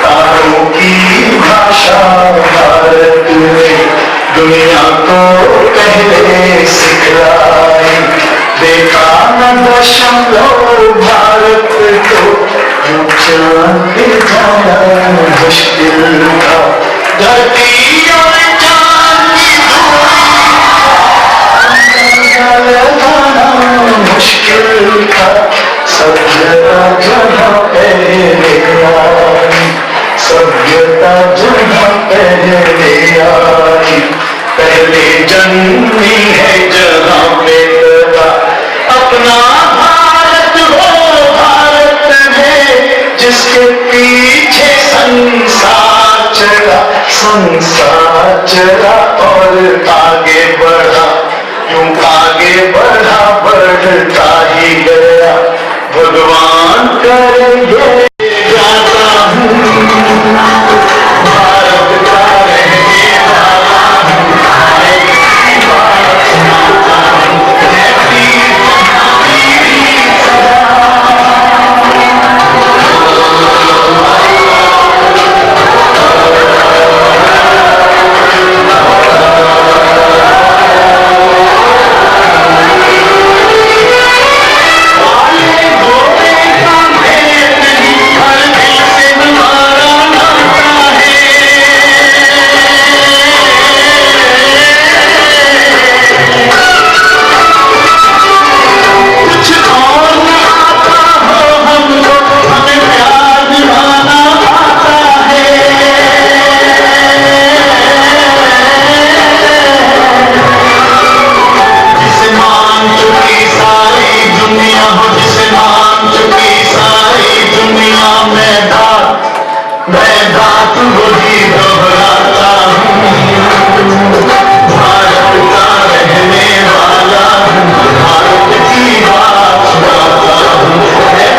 तारों की भाषा भारत में दुनिया को पहले सिखलाई। देखा न दशमलव भारत को चांद जाना मुश्किल था। धरती और चांद की दूरी लगाना मुश्किल था। सभ्यता जहाँ पहले आई, सभ्यता जहाँ पहले आई, पहले जन्मी है जहाँ पे था। अपना भारत वो भारत है जिसके पीछे संसार चला, संसार चला और आगे बढ़ा, यूं आगे बढ़ा बढ़ता ही गया। भगवान करे ये गाता हूँ, भारत का रहने वाला हूँ, भारत की बात सुनाता हूँ, मैं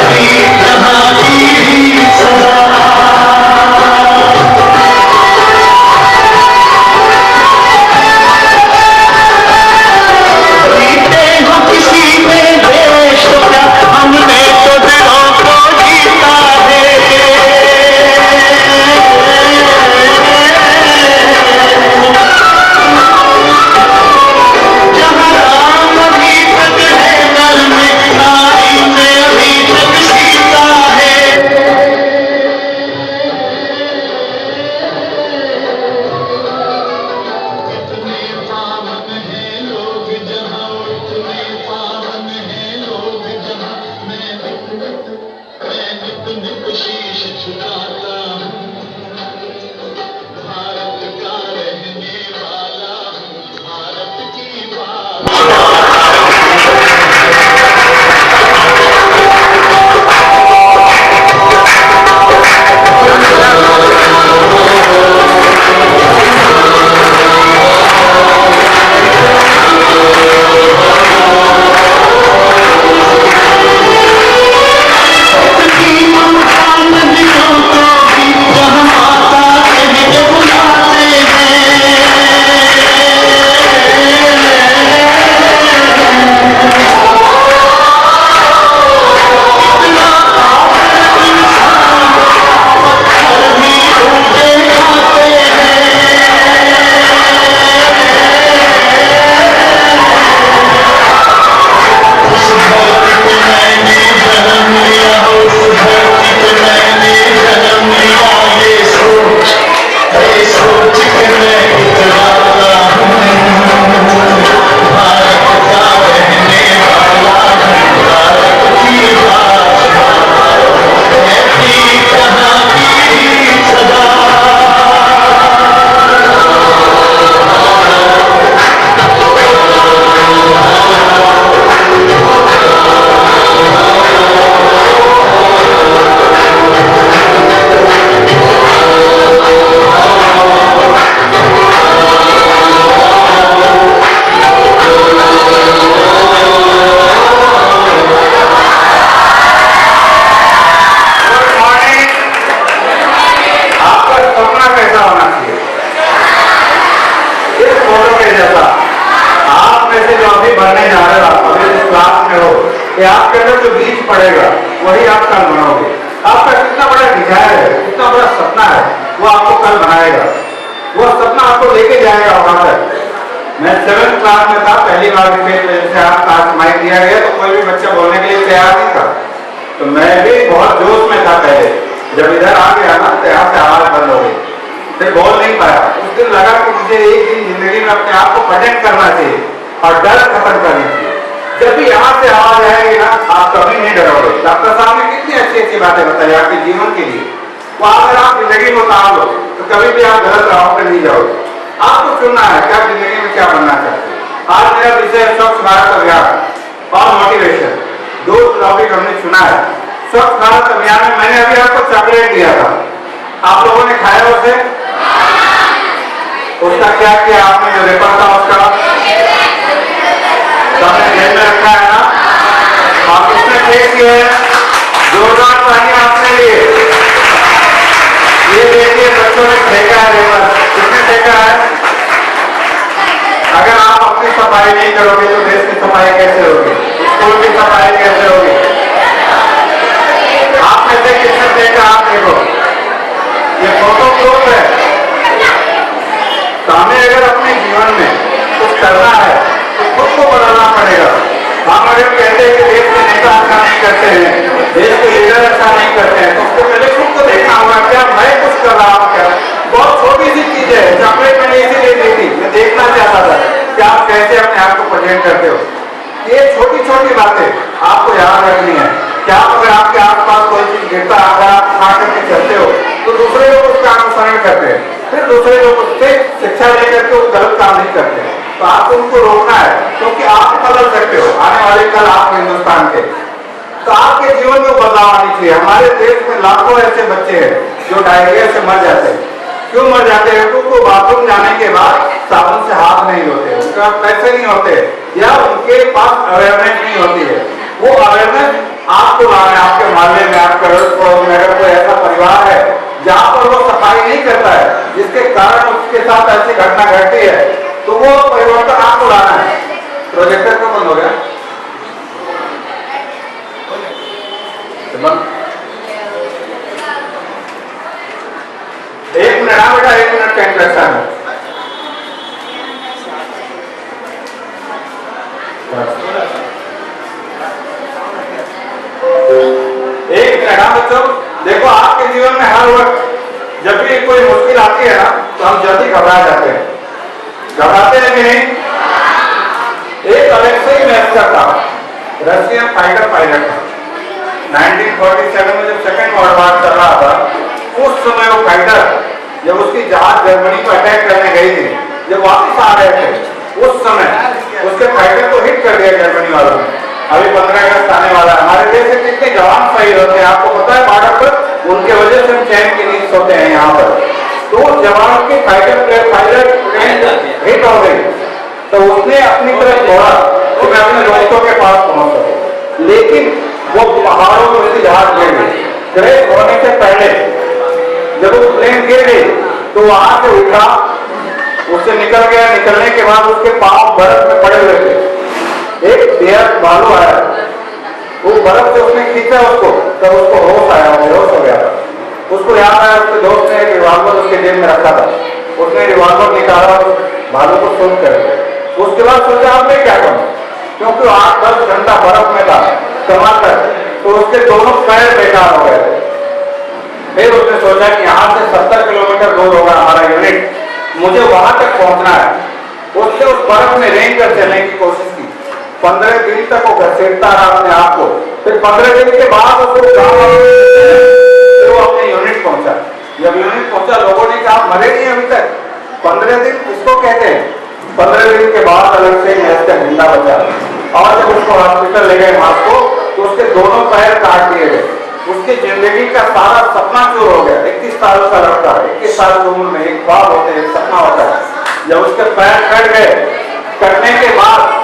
वीर डिजायर है, कितना बड़ा सपना है, वो आपको कल बनाएगा, वो सपना आपको लेके जाएगा वहां तक। मैं 7th क्लास में था, पहली बार से आप माइक दिया गया तो कोई भी बच्चा बोलने के लिए तैयार नहीं था, तो मैं भी बहुत जोश में था पहले। जब इधर आ गया ना तो यहाँ से आवाज बंद हो गई, फिर बोल नहीं पाया। उस दिन लगा कि मुझे एक दिन जिंदगी में अपने आप को प्रेजेंट करना चाहिए और डर खत्म करनी चाहिए। जब भी यहाँ से आवाज आएगी ना, आप कभी नहीं डरोगे। डॉक्टर साहब ने कितनी अच्छी अच्छी बातें बताई आपके जीवन के लिए, वो अगर आप जिंदगी में उतार लो तो कभी भी आप गलत राहों पर नहीं जाओगे। आपको चुनना है कि आप जिंदगी में क्या बनना चाहते हैं। आज मेरा विषय है स्वच्छ भारत अभियान और मोटिवेशन, दो टॉपिक हमने चुना है। स्वच्छ भारत अभियान में मैंने अभी आपको चॉकलेट दिया था, आप लोगों ने खाया उसे? उसका क्या किया आपने? जो रेपर था उसका आपने जेल में रखा है ना, आप उसने फेंक दिया है। जोरदार ताली आपने लिए। ये देखिए बच्चों ने फेंका है रेपर, किसने फेंका है? अगर आप अपनी सफाई नहीं करोगे तो देश की सफाई कैसे होगी, स्कूल की सफाई कैसे होगी? आप में से किसने फेंका? आप देखो, ये फोटो प्रूफ है। तो हमें अगर अपने जीवन में कुछ करना है तो खुद को बदलना पड़ेगा। हम अगर कहते हैं कि देश के नेता अच्छा नहीं करते हैं, देश के लीडर अच्छा नहीं करते हैं, तो उसको पहले खुद को देखना होगा, क्या मैं कुछ कर रहा हूँ? क्या बहुत छोटी सी चीज है, चॉकलेट मैंने इसीलिए दी थी, मैं देखना चाहता था कि आप कैसे अपने आप को प्रेजेंट करते हो। ये छोटी छोटी बातें आपको याद रखनी है। क्या अगर आपके आसपास कोई चीज गिरता है, अगर आप उठा करके चलते हो तो दूसरे लोग उसका अनुसरण करते हैं, फिर दूसरे लोग उससे शिक्षा लेकर के वो गलत काम नहीं करते हैं। तो आपको उनको रोकना है, क्योंकि आप बदल सकते हो। आने वाले कल आप हिंदुस्तान के, तो आपके जीवन में बदलाव आनी चाहिए। हमारे देश में लाखों ऐसे बच्चे हैं जो डायरिया से मर जाते हैं। क्यों मर जाते हैं? क्योंकि बाथरूम जाने के बाद साबुन से हाथ नहीं धोते, उनके पास पैसे नहीं होते या उनके पास अवेयरनेस नहीं होती है। वो अवेयरनेस आपको लाना है। आपके मोहल्ले में, आपके अगर कोई ऐसा परिवार है जहाँ पर वो सफाई नहीं करता है, जिसके कारण उसके साथ ऐसी घटना घटती है, तो वो परिवर्तन आपको लाना है। प्रोजेक्टर क्यों बंद हो गया? एक मिनट, हाँ बेटा, 1 मिनट का इंटरेक्शन है। एक मिनट, हाँ बच्चों, देखो आपके जीवन में हर वक्त जब भी कोई मुश्किल आती है ना, तो हम जल्दी घबरा जाते हैं। घबराते हैं कि नहीं? एक अलेक्सी मैस्टर था, रशियन फाइटर पायलट था। 1947 में जब सेकेंड वर्ल्ड वॉर चल रहा था, उस समय वो फाइटर जब उसकी जहाज जर्मनी पर अटैक करने गई थी, जब वापस आ रहे थे, उस समय उसके फाइटर को हिट कर दिया जर्मनी वालों ने। अभी 15 अगस्त आने वाला है, हमारे देश से कितने जवान शहीद होते हैं आपको पता है बॉर्डर पर, उनके वजह से हम चैन की नींद सोते हैं यहाँ पर। तो जवानों की फाइटर प्लेन हिट हो गई, तो उसने अपनी तरफ दौड़ा कि मैं अपने दोस्तों के पास पहुंच सकूं, लेकिन वो पहाड़ों में उसकी जहाज गिर गई। क्रैश होने से पहले जब वो प्लेन गिर गई तो वहां से उठा, उससे निकल गया। निकलने के बाद उसके पांव बर्फ में पड़े हुए थे। एक बेहद भालू आया, वो बर्फ से उसने खींचा उसको, तब उसको होश आया, बेहोश हो गया था। उसको याद आया उसके दोस्त ने रिवॉल्वर उसके जेब में रखा था, उसने रिवॉल्वर निकाला, भालू को शूट कर दिया। उसके बाद सोचा अब मैं क्या करूं, क्योंकि 8-10 घंटा बर्फ में था टमाटर, तो उसके दोनों पैर बेकार हो गए थे। फिर उसने सोचा कि यहाँ से 70 किलोमीटर दूर होगा हमारा यूनिट, मुझे वहां तक पहुंचना है। उसने उस बर्फ में रेंग कर चलने की कोशिश की। 15 दिन तक वो घसीटता रहा अपने आप को। फिर 15 दिन के बाद उसको वो अपने यूनिट पहुंचा। जब यूनिट पहुंचा, लोगों ने कहा मरे नहीं अभी तक। 15 दिन किसको कहते हैं? 15 दिन के बाद अलग से मैच जिंदा बचा, और जब उसको हॉस्पिटल ले गए वहां को, तो उसके दोनों पैर काट दिए गए। उसकी जिंदगी का सारा सपना चूर हो गया। 21 साल का लड़का, 21 साल की उम्र में एक ख्वाब होते हैं, एक सपना होता है। जब उसके पैर कट गए, कटने के बाद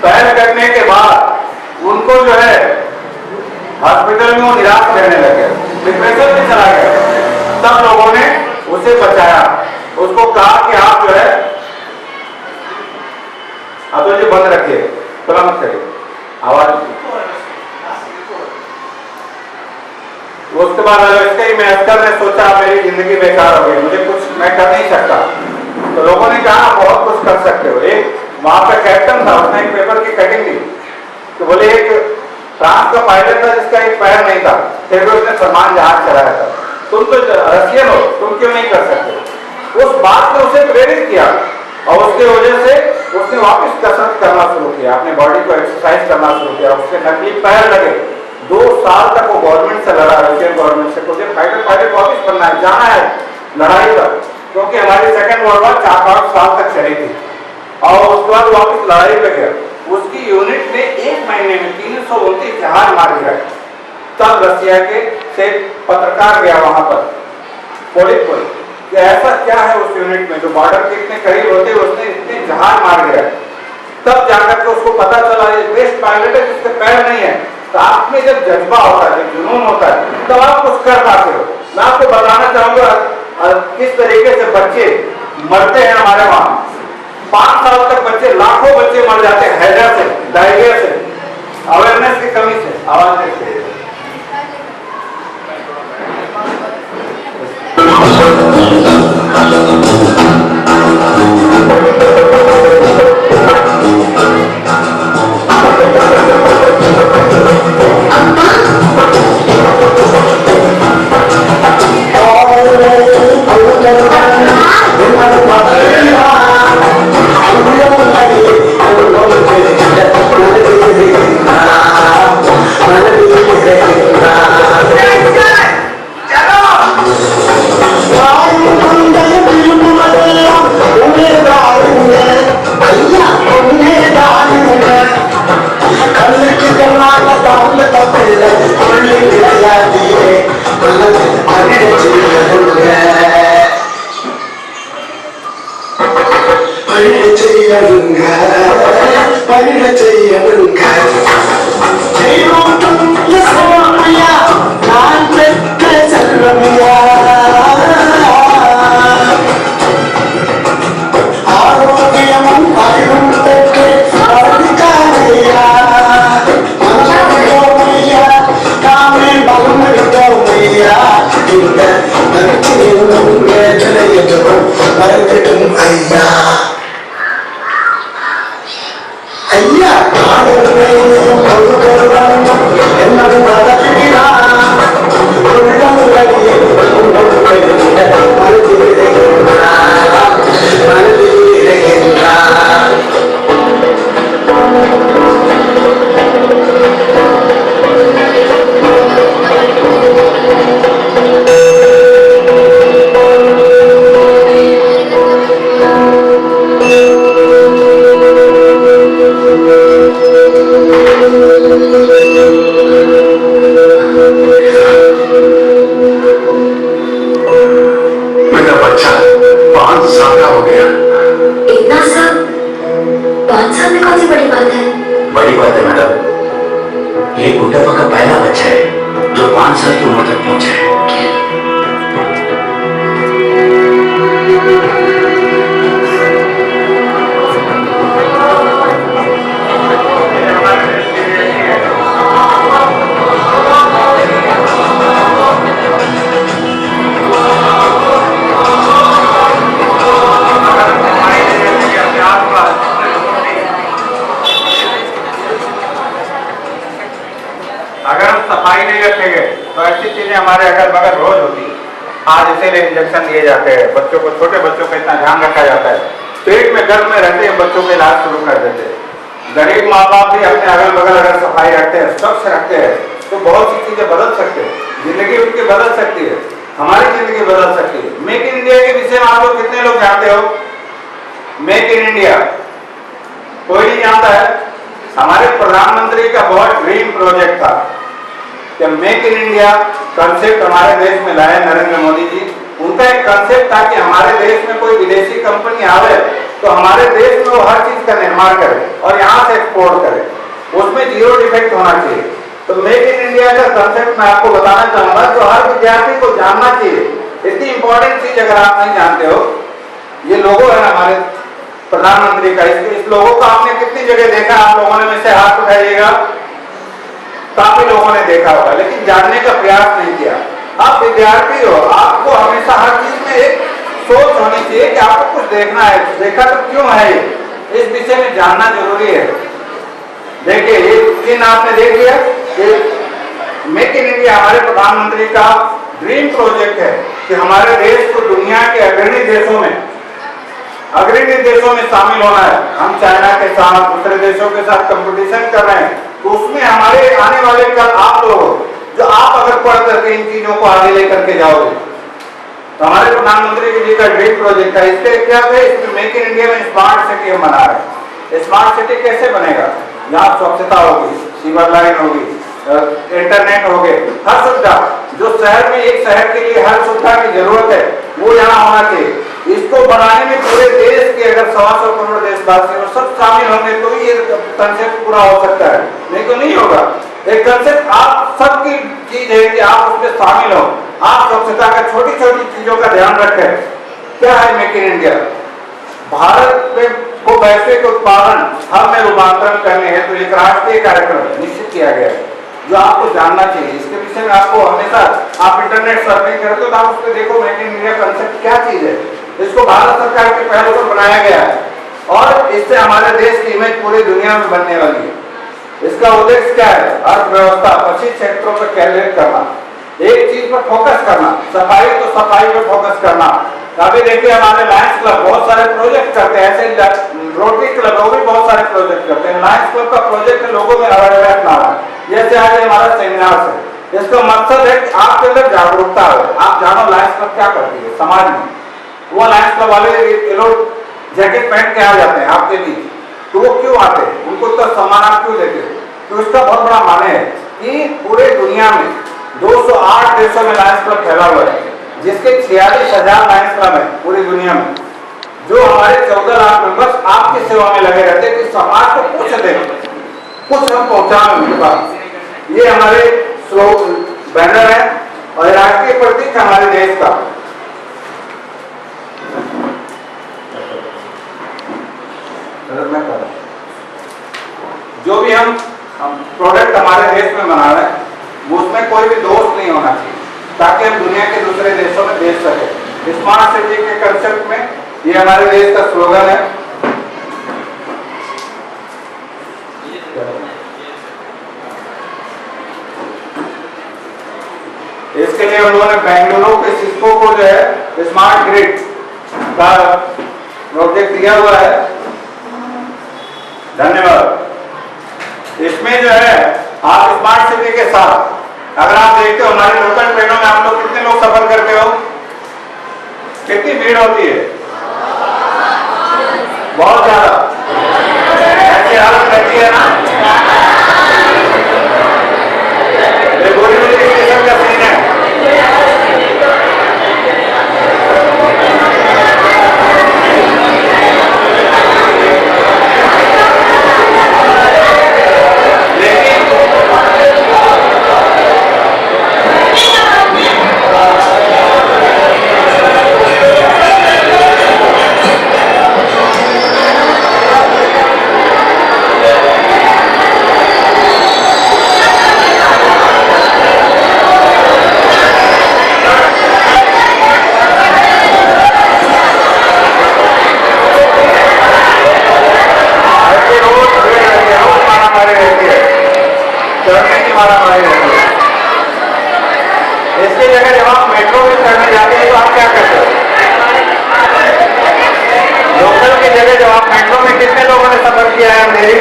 पैर कटने के बाद उनको जो है हॉस्पिटल में वो निराश रहने लगे, डिप्रेशन में चला गया। सब लोगों ने उसे बचाया, उसको कहा कि आप जो है अतुल जी बंद रखिए, तुरंत करिए आवाज। उसके बाद इसके ही मैस्टर ने सोचा मेरी जिंदगी बेकार हो गई, मुझे कुछ मैं कर नहीं सकता। तो लोगों ने कहा बहुत कुछ कर सकते हो। एक वहां पे कैप्टन था, उसने एक पेपर की कटिंग दी, तो बोले एक फ्रांस का पायलट था जिसका एक पैर नहीं था, फिर भी उसने सामान जहाज चलाया था, तुम तो रशियन हो, तुम क्यों नहीं कर सकते? उस बात ने उसे प्रेरित किया और उसके वजह से उसने वापस कसरत करना शुरू किया, अपने बॉडी को एक्सरसाइज करना शुरू किया। उसके नकली पैर लगे, 2 साल तक वो गवर्नमेंट से लड़ा, रशियन गवर्नमेंट से, मुझे पायलट वापस बनना है, जाना है लड़ाई पर, क्योंकि हमारी सेकेंड वर्ल्ड वॉर 4-5 साल तक चली थी। और उसके बाद वापस लड़ाई पे गया, उसकी यूनिट ने 1 महीने में 329 जहाज मार गिराए। तब रशिया के से पत्रकार गया वहां पर, पुलिस कि ऐसा क्या है उस यूनिट में जो बॉर्डर के इतने करीब होते उसने इतने जहाज मार गिराए। तब जाकर के उसको पता चला ये बेस्ट पायलट है जिसके पैर नहीं है। तो आप में जब जज्बा होता है, जब जुनून होता है, तब आप कुछ कर पाते हो। मैं आपको बताना चाहूंगा किस तरीके से बच्चे मरते हैं हमारे वहां। 5 साल तक बच्चे, लाखों बच्चे मर जाते हैं हैजा से, डायरिया से, अवेयरनेस की कमी से। आवाज देखते हैं। हमारे अगल बगल रोज होती है। आज इसीलिए इंजेक्शन दिए जाते हैं बच्चों को, छोटे बच्चों का इतना ध्यान रखा जाता है। पेट में गर्भ में रहते हैं बच्चों के इलाज शुरू कर देते हैं। गरीब माँ बाप भी अपने अगल बगल अगर सफाई रखते हैं, स्वच्छ रखते हैं, तो बहुत सी चीजें बदल सकते हैं, जिंदगी उनकी बदल सकती है, हमारी जिंदगी बदल सकती है। मेक इन इंडिया के विषय में आप लोग कितने लोग जानते हो? मेक इन इंडिया कोई नहीं जानता है। हमारे प्रधानमंत्री का बहुत ड्रीम प्रोजेक्ट था कि मेक इन इंडिया कंसेप्ट हमारे देश में लाए नरेंद्र मोदी जी। उनका एक कंसेप्ट था कि हमारे देश में कोई विदेशी कंपनी आवे तो हमारे देश में वो हर चीज का निर्माण करे और यहाँ से एक्सपोर्ट करे, उसमें 0 डिफेक्ट होना चाहिए। तो मेक इन इंडिया का कंसेप्ट मैं आपको बताना चाहूंगा जो हर विद्यार्थी को जानना चाहिए। इतनी इंपॉर्टेंट चीज अगर आप नहीं जानते हो, ये लोगो है हमारे प्रधानमंत्री का, इस लोगों को आपने कितनी जगह देखा? आप लोगों ने में से हाथ उठाइएगा। काफी लोगों ने देखा होगा लेकिन जानने का प्रयास नहीं किया। आप विद्यार्थी हो, आपको हमेशा हर चीज में एक सोच होनी चाहिए कि आपको कुछ देखना है, देखा तो क्यों है, इस विषय में जानना जरूरी है। देखिए ये चीज आपने देख लिया कि मेक इन इंडिया हमारे प्रधानमंत्री का ड्रीम प्रोजेक्ट है कि हमारे देश को दुनिया के अग्रणी देशों में शामिल होना है। हम चाइना के साथ, दूसरे देशों के साथ कंपटीशन कर रहे हैं, तो उसमें हमारे आने वाले कल आप लोग, जो आप अगर पढ़ करके इन चीजों को आगे लेकर के जाओगे, तो हमारे प्रधानमंत्री जी का ड्रीम प्रोजेक्ट है। इसके क्या है, इसमें मेक इन इंडिया में स्मार्ट सिटी हम बना रहे हैं। स्मार्ट सिटी कैसे बनेगा, यहाँ स्वच्छता होगी, सीवर लाइन होगी, इंटरनेट हो गए, हर सुविधा जो शहर में, एक शहर के लिए हर सुविधा की जरूरत है वो यहाँ होना चाहिए। इसको बनाने में पूरे देश के अगर 125 करोड़ देशवासी और सब शामिल होंगे तो ये कंसेप्ट पूरा हो सकता है, नहीं तो नहीं होगा। एक कंसेप्ट आप सबकी चीज है कि आप उसमें शामिल हो, आप स्वच्छता का छोटी छोटी चीजों का ध्यान रखें। क्या है मेक इन इंडिया, भारत में को वैश्विक उत्पादन हब में रूपांतरण करने हैं, तो एक राष्ट्रीय कार्यक्रम निश्चित किया गया है जो आपको जानना चाहिए। इसके विषय में आपको हमेशा, आप इंटरनेट सर्फिंग करते हो तो आप उसको देखो मेक इन इंडिया कंसेप्ट क्या चीज है। इसको भारत सरकार के पहल पर बनाया गया है और इससे हमारे देश की इमेज पूरी दुनिया में बनने वाली है। इसका उद्देश्य क्या है, अर्थव्यवस्था, 25 क्षेत्रों पर केंद्रित करना, एक चीज पर फोकस करना, सफाई तो सफाई पर फोकस करना। अभी देखिए हमारे लायंस क्लब बहुत सारे प्रोजेक्ट करते हैं, ऐसे रोटरी क्लब वो भी बहुत सारे प्रोजेक्ट करते हैं। लायंस क्लब का प्रोजेक्ट है लोगों में अवेयरनेस लाना, जैसे आज हमारा सेमिनार है, इसका मकसद है कि आपके अंदर जागरूकता हो। आप जानो लायंस क्लब क्या करती है समाज में, वो लायंस क्लब वाले लोग जैकेट पहन के आ जाते हैं आपके बीच, तो वो क्यों आते हैं, उनको तो सम्मान आप क्यों देते हैं? तो इसका बहुत बड़ा माने है कि पूरे दुनिया में 208 देशों में लायंस क्लब फैला हुआ है, जिसके 46,000 लायंस क्लब है पूरी दुनिया में, जो हमारे 14 लाख मेंबर्स आपकी सेवा में लगे रहते हैं कि समाज को कुछ दें, कुछ हम पहुंचाएं उनके पास। ये हमारे बैनर है और राष्ट्रीय प्रतीक हमारे देश का। जो भी हम प्रोडक्ट हमारे देश में बना रहे हैं उसमें कोई भी दोष नहीं होना चाहिए, ताकि हम दुनिया के दूसरे देशों में बेच सके। स्मार्ट सिटी के कंसेप्ट में ये हमारे देश का स्लोगन है। इसके लिए उन्होंने बेंगलुरु के सिस्को को जो है स्मार्ट ग्रिड का प्रोजेक्ट दिया हुआ है। धन्यवाद। इसमें जो है आप स्मार्ट सिटी के साथ अगर आप देखते हो हमारे लोकल ट्रेनों में आप लोग कितने लोग सफर करते हो, कितनी भीड़ होती है, बहुत ज्यादा, ऐसी हालत रहती है ना। बोरीवली स्टेशन का सीन है, इसकी जगह जब आप मेट्रो में चढ़ने जाते हैं तो आप क्या करते हो, लोकल की जगह जब आप मेट्रो में, कितने लोगों ने सफर किया है मेरी,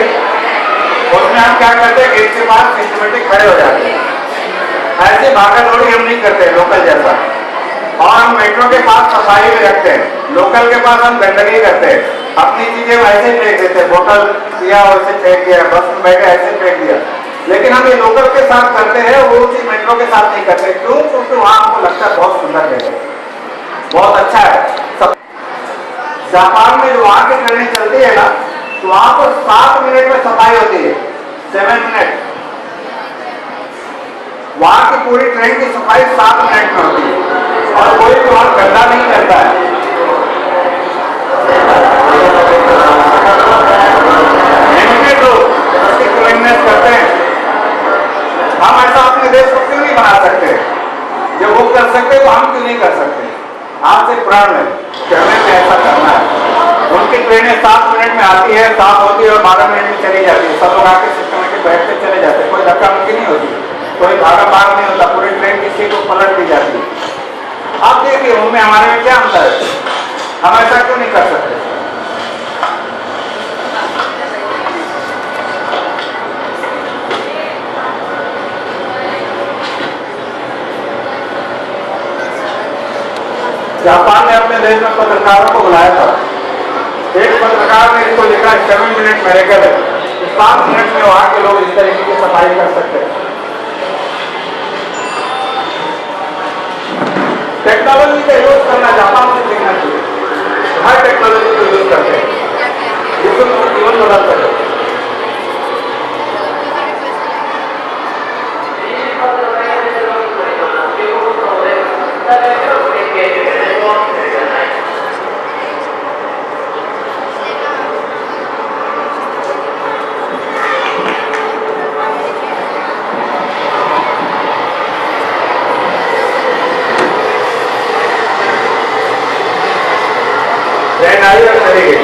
उसमें हम क्या करते हैं गेट के पास सिस्टमेटिक खड़े हो जाते हैं, ऐसे भागा दौड़ी हम नहीं करते लोकल जैसा। और हम मेट्रो के पास सफाई भी रखते हैं, लोकल के पास हम गंदगी करते हैं, अपनी चीजें वैसे ही फेंक देते हैं, बोतल दिया वैसे फेंक दिया, बस में बैठे ऐसे फेंक दिया। लेकिन हम ये लोकल के साथ करते हैं, वो चीज मेट्रो के साथ नहीं करते। क्यों? क्योंकि वहां हमको लगता है बहुत सुंदर है, बहुत अच्छा है। जापान में जो वहां की ट्रेनें चलती है ना, तो वहां पर 7 मिनट में सफाई होती है, 7 मिनट। वहां की पूरी ट्रेन की सफाई 7 मिनट में होती है और कोई भी वहां गंदा नहीं करता है। करते हैं, हम ऐसा अपने देश को क्यों नहीं बना सकते? जब वो कर सकते तो हम क्यों नहीं कर सकते? आपसे प्रण है कि हमें भी ऐसा करना है। उनकी ट्रेनें 7 मिनट में आती है, 7 होती है और 12 मिनट में चली जाती है। सब लोग आके सिस्टम में बैठते चले जाते हैं, कोई धक्का मुक्की नहीं होती, कोई भागा भाग नहीं होता, पूरी ट्रेन की सीट को पलट दी जाती है। आप देखिए उनमें हमारे में क्या अंतर है? हम ऐसा क्यों नहीं कर सकते? जापान ने अपने देश में पत्रकारों को बुलाया था। एक पत्रकार ने इसको लिखा 7 मिनट मेरेकल है, 7 मिनट में वहां के लोग इस तरीके की सफाई कर सकते हैं। टेक्नोलॉजी का यूज करना जापान से सीखना चाहिए। हर टेक्नोलॉजी को यूज करते हैं जिससे उनका जीवन बदल सके। आई और चली गई।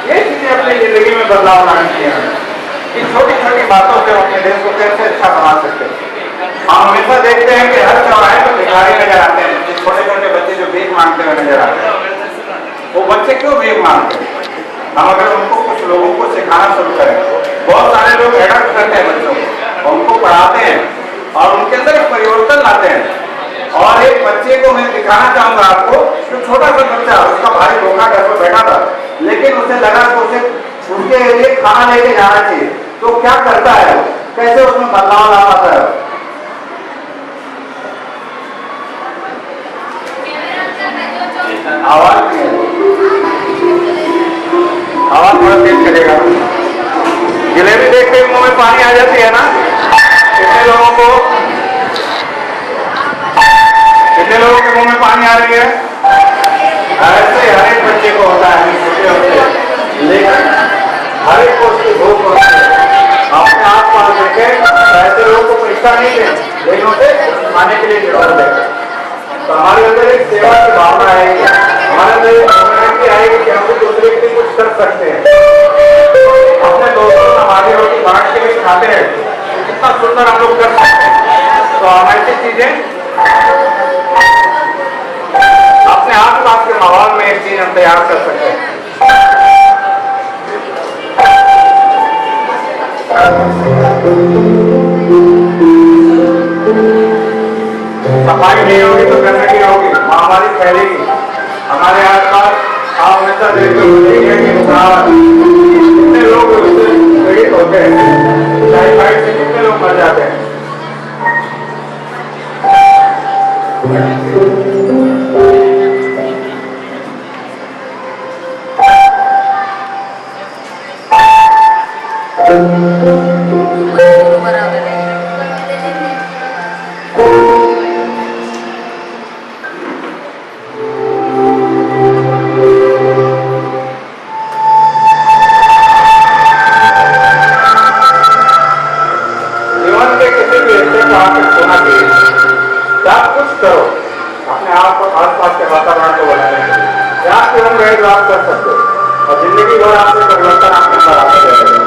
ये चीजें अपनी जिंदगी में बदलाव लानी चाहिए कि छोटी छोटी बातों से अपने देश को कैसे अच्छा बना सकते हैं। हम हमेशा देखते हैं कि हर चौराहे पर भिखारी नजर आते हैं, छोटे छोटे बच्चे जो भीख मांगते हुए नजर आते हैं। वो बच्चे क्यों भीख मांगते हैं? हम अगर उनको कुछ लोगों को सिखाना शुरू करें, बहुत सारे लोग एडप्ट करते हैं बच्चों को, उनको पढ़ाते हैं और उनके अंदर एक परिवर्तन लाते हैं। और एक बच्चे को मैं दिखाना चाहूंगा आपको, तो छोटा सा बच्चा, उसका भाई धोखा घर पर बैठा था, लेकिन उसे लगा कि उसे उसके लिए खाना लेके जाना चाहिए, तो क्या करता है, कैसे उसमें बदलाव ला पाता है? आवाज नहीं है, आवाज थोड़ा तेज करेगा। जलेबी देखते ही मुंह में पानी आ जाती है ना? कितने लोगों के मुंह में पानी आ रही है? ऐसे हर एक बच्चे को होता है, छोटे होते, लेकिन हर एक को उसकी भूख होती है। अपने आस पास देखे ऐसे लोगों को पैसा नहीं दे, लेकिन उसे खाने के लिए जरूरत है। तो हमारे अंदर एक सेवा की भावना आएगी, हमारे अंदर एक कम्युनिटी आएगी कि हम भी दूसरे के लिए कुछ कर सकते हैं। अपने दोस्तों से हमारी रोटी बांट के भी खाते हैं, कितना सुंदर हम लोग कर सकते हैं। तो हम ऐसी चीजें अपने आसपास के माहौल में एक चीज हम तैयार कर सकते हैं। सफाई नहीं होगी तो गंदगी होगी, महामारी फैलेगी। हमारे आसपास आप हमेशा देखते होंगे कि कितने लोग उससे पीड़ित होते हैं, टाइफाइड से कितने लोग मर जाते हैं। आप कर सकते हो और जिंदगी भर आपसे परिवर्तन आपके अंदर आता रहेगा।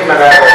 लगाया गया।